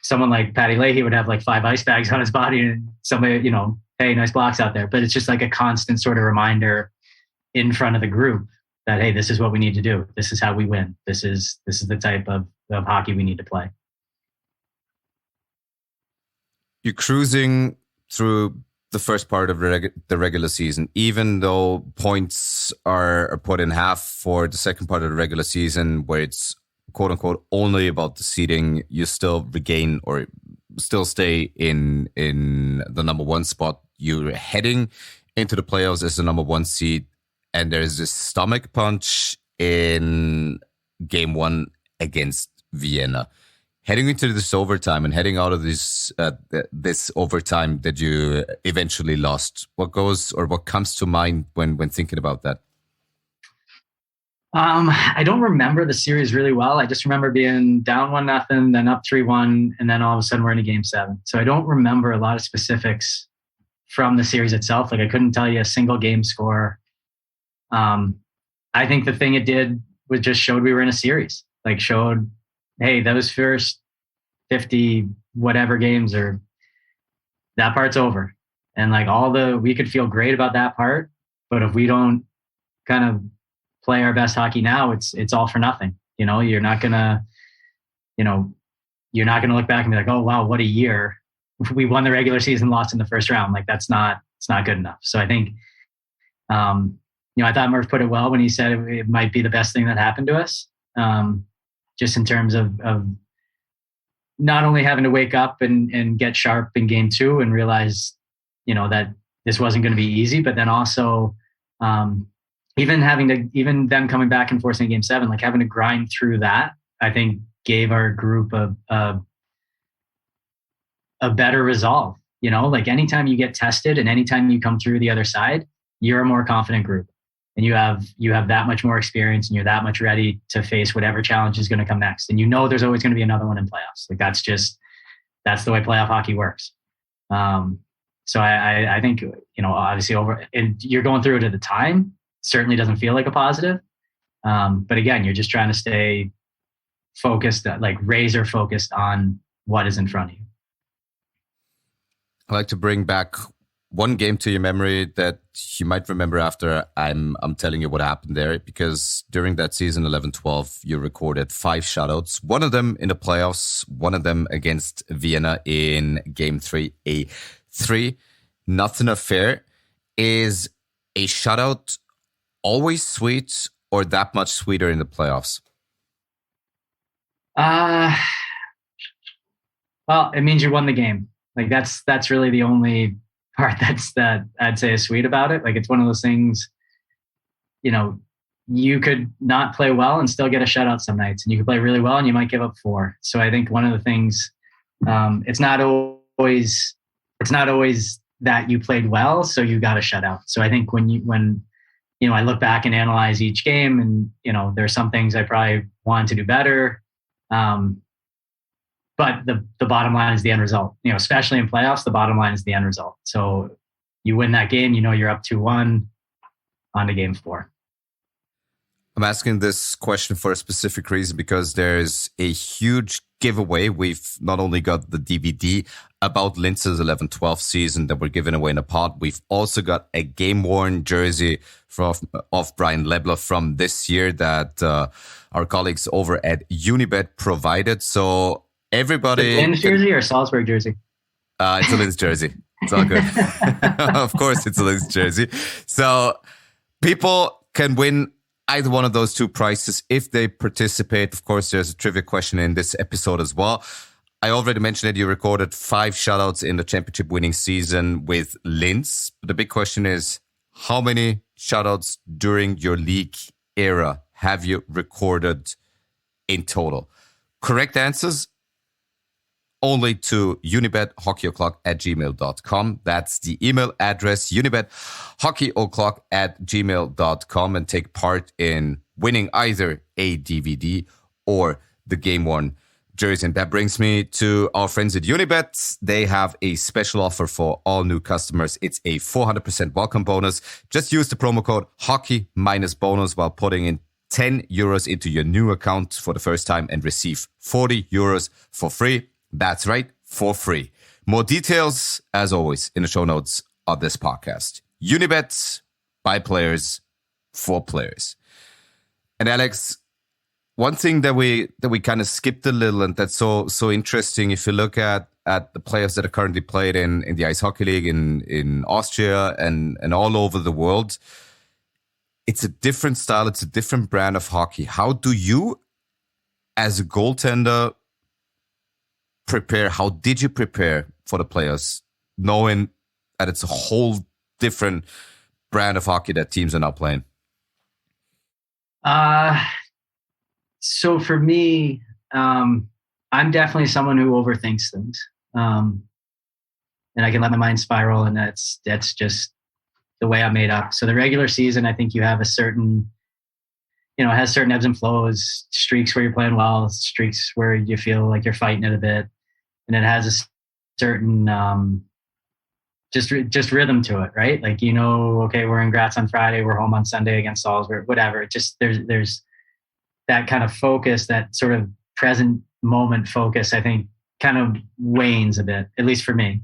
someone like Patty Leahy would have like 5 ice bags on his body and somebody, hey, nice blocks out there. But it's just like a constant sort of reminder in front of the group that, hey, this is what we need to do. This is how we win. This is the type of hockey we need to play. You're cruising through the first part of the regular season, even though points are put in half for the second part of the regular season, where it's quote unquote only about the seeding. You still regain or still stay in the number one spot. You're heading into the playoffs as the number one seed, and there's this stomach punch in game 1 against Vienna. Heading into this overtime and heading out of this overtime that you eventually lost, what comes to mind when thinking about that? I don't remember the series really well. I just remember being down 1-0, then up 3-1, and then all of a sudden we're in a game 7. So I don't remember a lot of specifics from the series itself. Like I couldn't tell you a single game score. I think the thing it did was just showed we were in a series. Like showed, hey, those first 50 whatever games that part's over. And like we could feel great about that part, but if we don't kind of play our best hockey now, it's all for nothing. You're not gonna look back and be like, oh wow, what a year. We won the regular season, lost in the first round. Like it's not good enough. So I think, I thought Murph put it well when he said it might be the best thing that happened to us. Just in terms of not only having to wake up and get sharp in game 2 and realize, that this wasn't going to be easy, but then also even them coming back and forcing game 7, like having to grind through that, I think gave our group a better resolve. Like anytime you get tested and anytime you come through the other side, you're a more confident group. And you have that much more experience and you're that much ready to face whatever challenge is going to come next. And there's always going to be another one in playoffs. Like that's the way playoff hockey works. So I think, obviously and you're going through it at the time, certainly doesn't feel like a positive. But again, you're just trying to stay focused, like razor focused on what is in front of you. I like to bring back one game to your memory that you might remember after I'm telling you what happened there, because during that season 11-12, you recorded 5 shutouts, one of them in the playoffs, one of them against Vienna in game 3, a 3-0 affair. Is a shutout always sweet or that much sweeter in the playoffs? Well, it means you won the game. Like that's really the only part that I'd say is sweet about it. Like it's one of those things, you could not play well and still get a shutout some nights, and you could play really well and you might give up 4. So I think one of the things, it's not always that you played well, so you got a shutout. So I think when I look back and analyze each game, and there's some things I probably wanted to do better. But but the bottom line is the end result. Especially in playoffs, the bottom line is the end result. So you win that game, you're up 2-1, on to game 4. I'm asking this question for a specific reason because there's a huge giveaway. We've not only got the DVD about Linz's 11-12 season that we're giving away in a pod, we've also got a game-worn jersey of Brian Lebler from this year that our colleagues over at Unibet provided. So everybody... Linz jersey or Salzburg jersey? It's a Linz jersey. It's all good. Of course, it's a Linz jersey. So people can win either one of those two prizes if they participate. Of course, there's a trivia question in this episode as well. I already mentioned that you recorded 5 shutouts in the championship winning season with Linz. But the big question is, how many shutouts during your league era have you recorded in total? Correct answers only to unibethockeyoclock@gmail.com. That's the email address, unibethockeyoclock@gmail.com, and take part in winning either a DVD or the game-worn jersey. And that brings me to our friends at Unibet. They have a special offer for all new customers. It's a 400% welcome bonus. Just use the promo code hockey-bonus while putting in €10 into your new account for the first time and receive €40 for free. That's right, for free. More details, as always, in the show notes of this podcast. Unibet, by players, for players. And Alex, one thing that we kind of skipped a little, and that's so interesting, if you look at the players that are currently played in the Ice Hockey League in Austria and all over the world, it's a different style, it's a different brand of hockey. How do you, as a goaltender, prepare? How did you prepare for the players, knowing that it's a whole different brand of hockey that teams are now playing? So for me, I'm definitely someone who overthinks things, and I can let my mind spiral, and that's just the way I'm made up. So the regular season, I think you have a certain, has certain ebbs and flows, streaks where you're playing well, streaks where you feel like you're fighting it a bit. And it has a certain just rhythm to it, right? Like, okay, we're in Graz on Friday, we're home on Sunday against Salzburg, whatever. It just there's that kind of focus, that sort of present moment focus, I think, kind of wanes a bit, at least for me.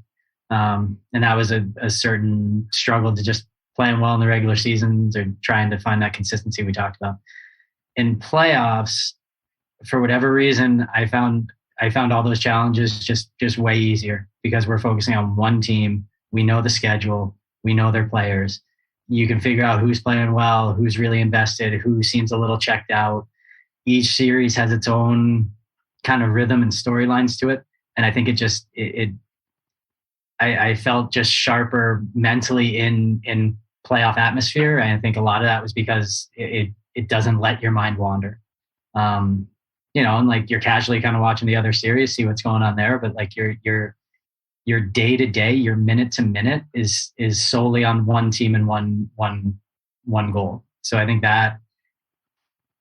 And that was a certain struggle to just playing well in the regular seasons or trying to find that consistency we talked about. In playoffs, for whatever reason, I found all those challenges just way easier because we're focusing on one team. We know the schedule. We know their players. You can figure out who's playing well, who's really invested, who seems a little checked out. Each series has its own kind of rhythm and storylines to it. And I think I felt just sharper mentally in playoff atmosphere. And I think a lot of that was because it doesn't let your mind wander. And like you're casually kind of watching the other series, see what's going on there. But like your day to day, your minute to minute is solely on one team and one goal. So I think that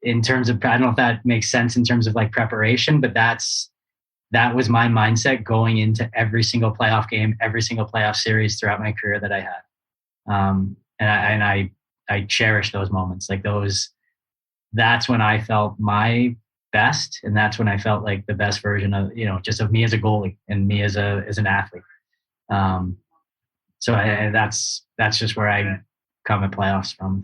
in terms of, I don't know if that makes sense in terms of like preparation, but that was my mindset going into every single playoff game, every single playoff series throughout my career that I had. And I cherish those moments. Like that's when I felt my best, and that's when I felt like the best version of just of me as a goalie and me as an athlete. So that's just where I come at playoffs from.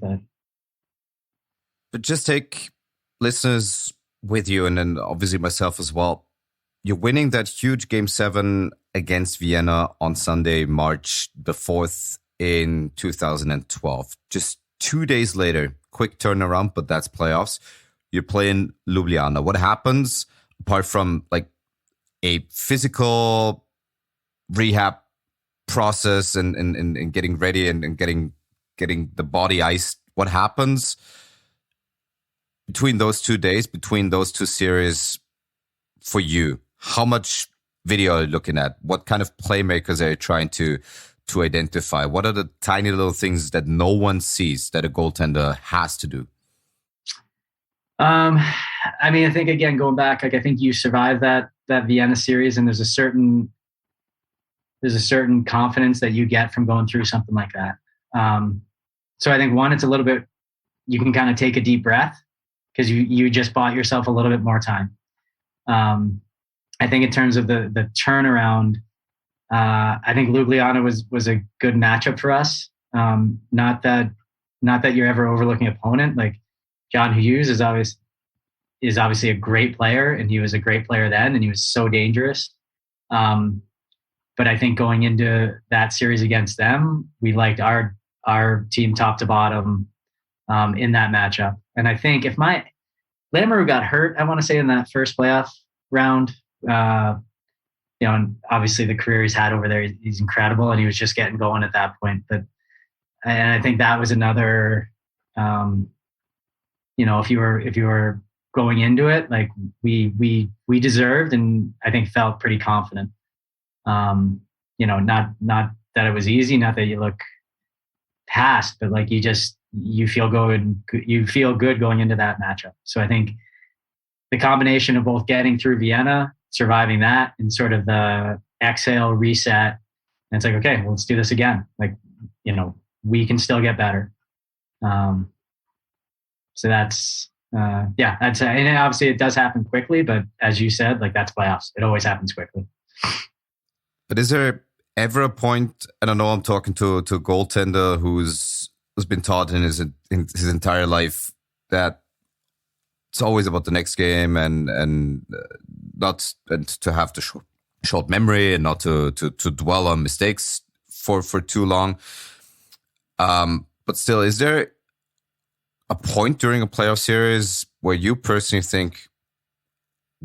But just take listeners with you, and then obviously myself as well. You're winning that huge Game 7 against Vienna on Sunday, March the 4th in 2012. Just 2 days later, quick turnaround, but that's playoffs. You're playing Ljubljana. What happens apart from like a physical rehab process and getting ready and getting the body iced? What happens between those 2 days, between those two series for you? How much video are you looking at? What kind of playmakers are you trying to identify? What are the tiny little things that no one sees that a goaltender has to do? I think, again, going back, like I think you survive that that Vienna series, and there's a certain confidence that you get from going through something like that. So I think one, it's a little bit, you can kind of take a deep breath because you just bought yourself a little bit more time. I think in terms of the turnaround, I think Ljubljana was a good matchup for us. Not that you're ever overlooking opponent. Like John Hughes is obviously a great player, and he was a great player then, and he was so dangerous. But I think going into that series against them, we liked our team top to bottom in that matchup. And I think if Lamoureux got hurt, I want to say in that first playoff round, and obviously the career he's had over there, he's incredible, and he was just getting going at that point. And I think that was another, if you were going into it, like we deserved, and I think felt pretty confident. Not that it was easy, not that you look past, but like you feel good going into that matchup. So I think the combination of both getting through Vienna, surviving that, and sort of the exhale, reset, and it's like, okay, well, let's do this again. Like, we can still get better. So that's, I'd say, and obviously it does happen quickly, but as you said, like that's playoffs. It always happens quickly. But is there ever a point, and I know I'm talking to a goaltender who's been taught in his entire life that it's always about the next game and to have the short memory and not to dwell on mistakes for too long. But still, is there a point during a playoff series where you personally think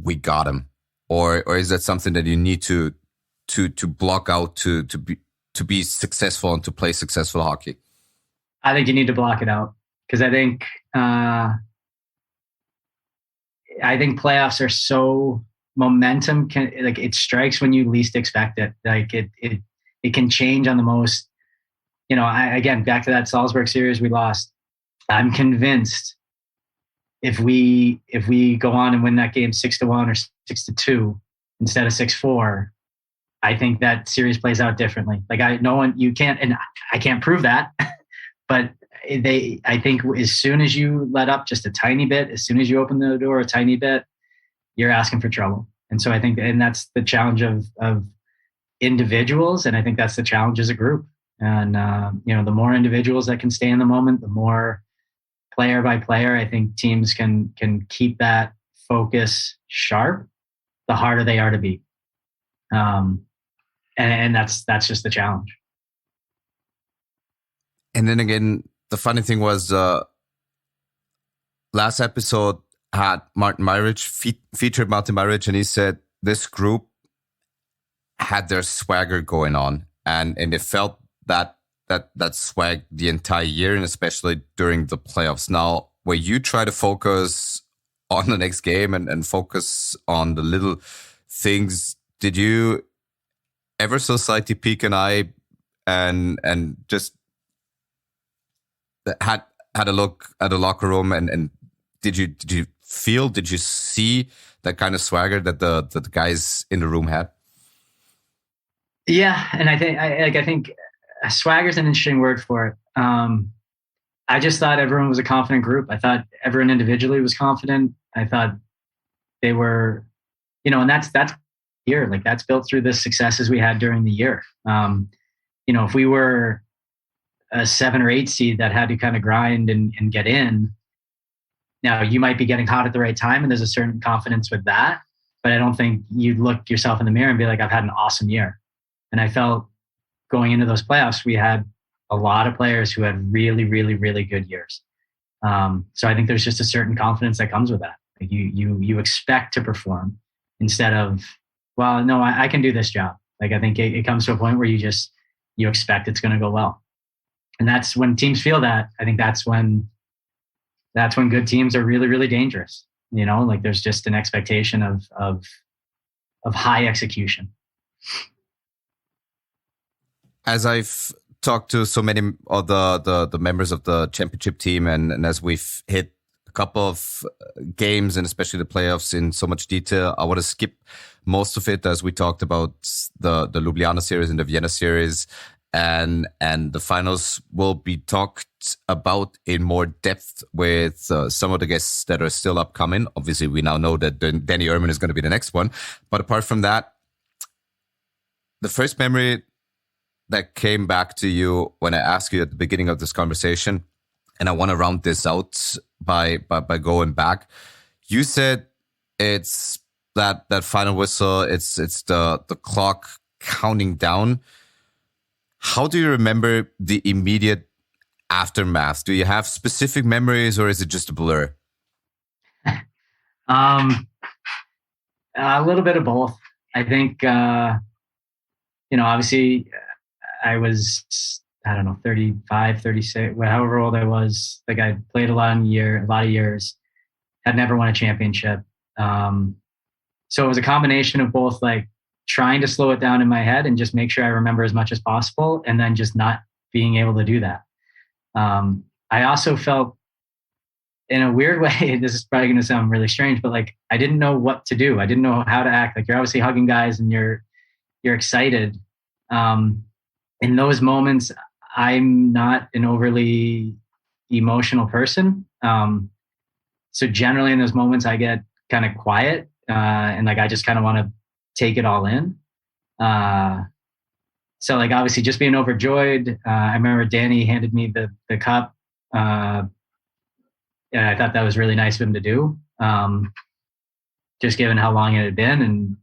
we got him, or is that something that you need to block out to be successful and to play successful hockey? I think you need to block it out, because I think playoffs are so momentum it strikes when you least expect it. Like it can change on the most. Again, back to that Salzburg series we lost. I'm convinced if we go on and win that game 6-1 or 6-2 instead of 6-4, I think that series plays out differently. Like you can't, and I can't prove that, but I think as soon as you let up just a tiny bit, as soon as you open the door a tiny bit, you're asking for trouble. And so I think, and that's the challenge of individuals, and I think that's the challenge as a group. And the more individuals that can stay in the moment, the more player by player, I think teams can keep that focus sharp, the harder they are to beat. And that's just the challenge. And then again, the funny thing was last episode had Martin Myrich, featured Martin Myrich, and he said this group had their swagger going on, and it felt that swag the entire year, and especially during the playoffs. Now, where you try to focus on the next game and focus on the little things, did you ever so slightly peek an eye and just had a look at the locker room, and did you see that kind of swagger that the guys in the room had? Yeah, and I think swagger is an interesting word for it. I just thought everyone was a confident group. I thought everyone individually was confident. I thought they were, and that's here. Like that's built through the successes we had during the year. If we were a 7 or 8 seed that had to kind of grind and get in, now you might be getting hot at the right time, and there's a certain confidence with that. But I don't think you'd look yourself in the mirror and be like, I've had an awesome year. And I felt going into those playoffs, we had a lot of players who had really, really, really good years. So I think there's just a certain confidence that comes with that. Like you expect to perform instead of, well, no, I can do this job. Like I think it comes to a point where you expect it's going to go well. And that's when teams feel that. I think that's when good teams are really, really dangerous. Like there's just an expectation of high execution. As I've talked to so many of the members of the championship team, and as we've hit a couple of games and especially the playoffs in so much detail, I want to skip most of it, as we talked about the Ljubljana series and the Vienna series, and the finals will be talked about in more depth with some of the guests that are still upcoming. Obviously, we now know that Danny Ehrman is going to be the next one. But apart from that, the first memory that came back to you when I asked you at the beginning of this conversation, and I want to round this out by going back. You said it's that final whistle. It's the clock counting down. How do you remember the immediate aftermath? Do you have specific memories, or is it just a blur? A little bit of both. I think, obviously I was, 35, 36, however old I was. Like, I played a lot of years, had never won a championship. So it was a combination of both, like, trying to slow it down in my head and just make sure I remember as much as possible, and then just not being able to do that. I also felt, in a weird way, this is probably going to sound really strange, but like, I didn't know what to do. I didn't know how to act. Like, you're obviously hugging guys and you're excited. In those moments, I'm not an overly emotional person. So generally in those moments, I get kind of quiet, and like, I just kind of want to take it all in. So like, obviously just being overjoyed. I remember Danny handed me the cup. And I thought that was really nice of him to do. Just given how long it had been, and,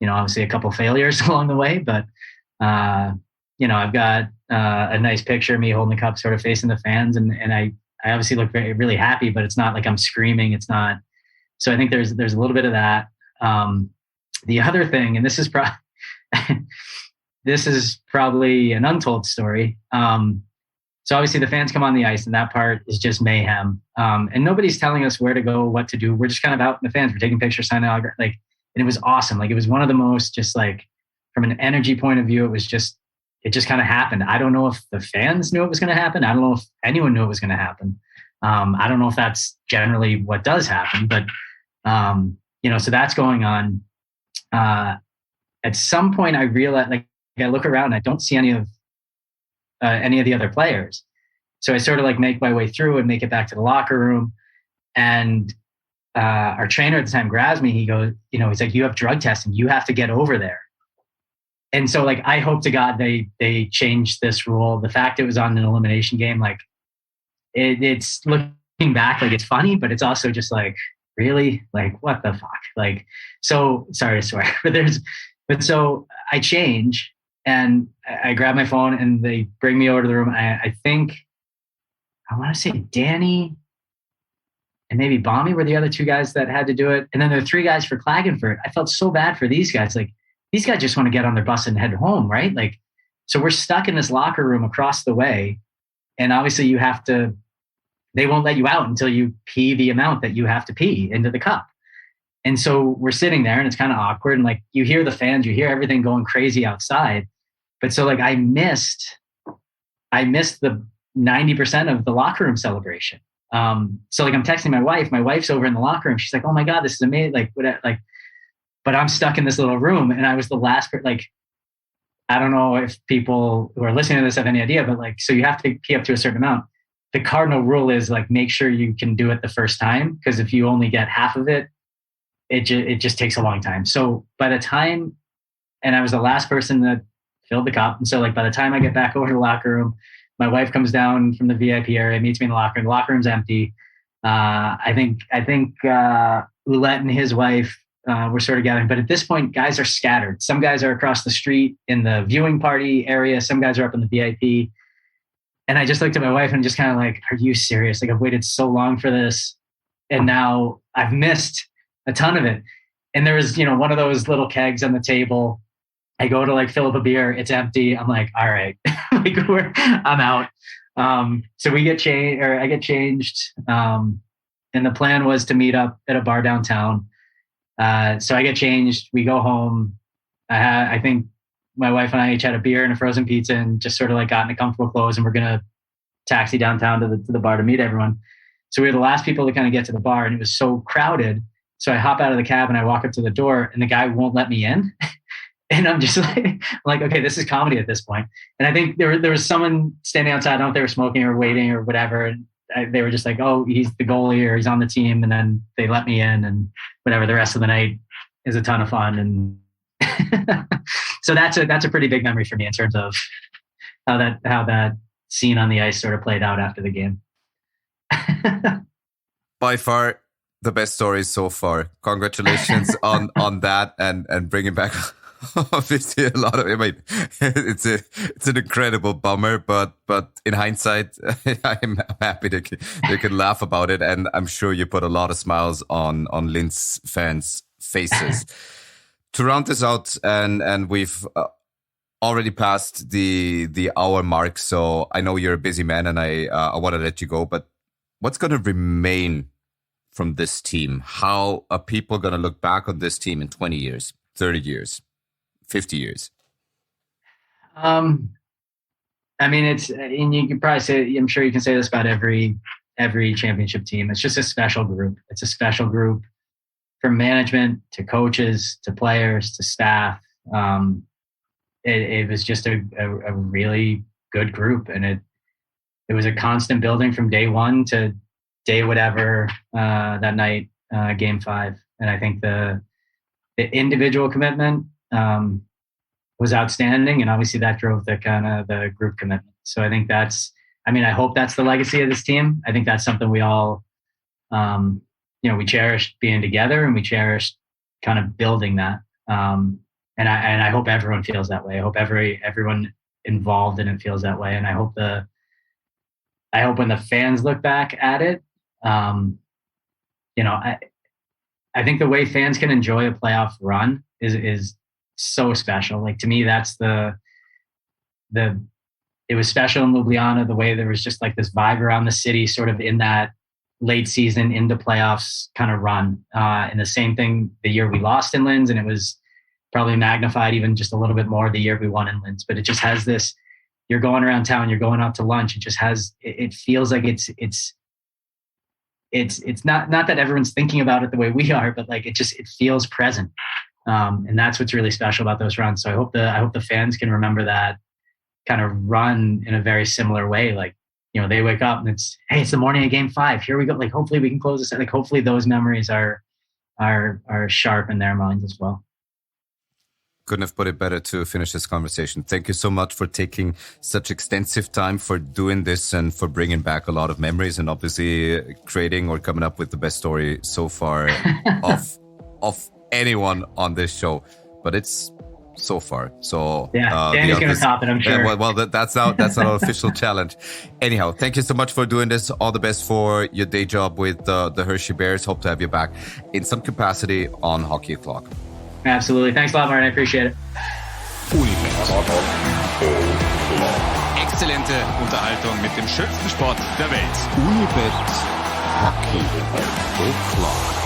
obviously a couple failures along the way, but, I've got a nice picture of me holding the cup sort of facing the fans. And I obviously look really happy, but it's not like I'm screaming. It's not. So I think there's a little bit of that. The other thing, and this is probably an untold story. So obviously the fans come on the ice, and that part is just mayhem. And nobody's telling us where to go, what to do. We're just kind of out in the fans. We're taking pictures, signing autographs. Like, and it was awesome. Like, it was one of the most, just like, from an energy point of view, it just kind of happened. I don't know if the fans knew it was going to happen. I don't know if anyone knew it was going to happen. I don't know if that's generally what does happen, but, so that's going on. At some point I realized, like, I look around and I don't see any of the other players. So I sort of like make my way through and make it back to the locker room. And our trainer at the time grabs me. He goes, he's like, "You have drug testing. You have to get over there." And so, like, I hope to God they changed this rule. The fact it was on an elimination game, like, it's looking back, like, it's funny, but it's also just like, really, like, what the fuck? Like, so sorry to swear, but so I change and I grab my phone and they bring me over to the room. I think, I want to say Danny and maybe Bommy were the other two guys that had to do it. And then there were three guys for Klagenfurt. I felt so bad for these guys. Like, these guys just want to get on their bus and head home, right? Like, so we're stuck in this locker room across the way. And obviously they won't let you out until you pee the amount that you have to pee into the cup. And so we're sitting there and it's kind of awkward. And like, you hear the fans, you hear everything going crazy outside. But so like, I missed the 90% of the locker room celebration. So like, I'm texting my wife's over in the locker room. She's like, "Oh my God, this is amazing." Like, what, like, but I'm stuck in this little room and I was the last, like, I don't know if people who are listening to this have any idea, but like, so you have to pee up to a certain amount. The cardinal rule is like, make sure you can do it the first time. Because if you only get half of it, it just takes a long time. So by the time, and I was the last person that filled the cup. And so like, by the time I get back over to the locker room, my wife comes down from the VIP area, meets me in the locker room. The locker room's empty. I think Ouellette and his wife were sort of gathering. But at this point, guys are scattered. Some guys are across the street in the viewing party area. Some guys are up in the VIP. And I just looked at my wife and just kind of like, "Are you serious? Like, I've waited so long for this. And now I've missed a ton of it." And there was, one of those little kegs on the table. I go to like fill up a beer. It's empty. I'm like, all right, like, I'm out. So we get changed, or I get changed. And the plan was to meet up at a bar downtown. So I get changed. We go home. I think my wife and I each had a beer and a frozen pizza and just sort of like got into comfortable clothes, and we're going to taxi downtown to the bar to meet everyone. So we were the last people to kind of get to the bar, and it was so crowded So I hop out of the cab and I walk up to the door, and the guy won't let me in. And I'm just like, okay, this is comedy at this point. And I think there was someone standing outside. I don't know if they were smoking or waiting or whatever. And they were just like, oh, he's the goalie or he's on the team. And then they let me in, and whatever. The rest of the night is a ton of fun. And so that's a pretty big memory for me in terms of how that scene on the ice sort of played out after the game. By far the best stories so far. Congratulations on that and bringing back obviously a lot of. I mean, it's an incredible bummer, but in hindsight, I'm happy they can laugh about it, and I'm sure you put a lot of smiles on Linz fans' faces. To round this out, and we've already passed the hour mark, so I know you're a busy man, and I want to let you go. But what's going to remain from this team? How are people going to look back on this team in 20 years, 30 years, 50 years? I mean, and you can probably say, I'm sure you can say this about every championship team. It's just a special group. It's a special group from management to coaches to players to staff. It was just a really good group, and it was a constant building from day one to day whatever that night, game 5. And I think the individual commitment was outstanding, and obviously that drove the group commitment. So I think I hope that's the legacy of this team. I think that's something we all we cherished being together, and we cherished kind of building that. And I hope everyone feels that way. I hope everyone involved in it feels that way. And I hope when the fans look back at it, I think the way fans can enjoy a playoff run is so special. Like, to me, that's it was special in Ljubljana, the way there was just like this vibe around the city, sort of in that late season into playoffs kind of run. And the same thing the year we lost in Linz, and it was probably magnified even just a little bit more the year we won in Linz. But it just has this, you're going around town, you're going out to lunch. It feels like it's not that everyone's thinking about it the way we are, but like it feels present. And that's what's really special about those runs. So I hope the fans can remember that kind of run in a very similar way. Like, they wake up and it's the morning of game 5. Here we go. Like, hopefully we can close this. Like, hopefully those memories are sharp in their minds as well. Couldn't have put it better to finish this conversation. Thank you so much for taking such extensive time for doing this and for bringing back a lot of memories, and obviously creating or coming up with the best story so far of anyone on this show. But it's so far. So yeah, Danny's going to top it, I'm sure. Well, that's our official challenge. Anyhow, thank you so much for doing this. All the best for your day job with the Hershey Bears. Hope to have you back in some capacity on Hockey O'Clock. Absolutely. Thanks a lot, Martin. I appreciate it. Unibet. Exzellente Unterhaltung mit dem schönsten Sport der Welt. Unibet Hockey O'Clock.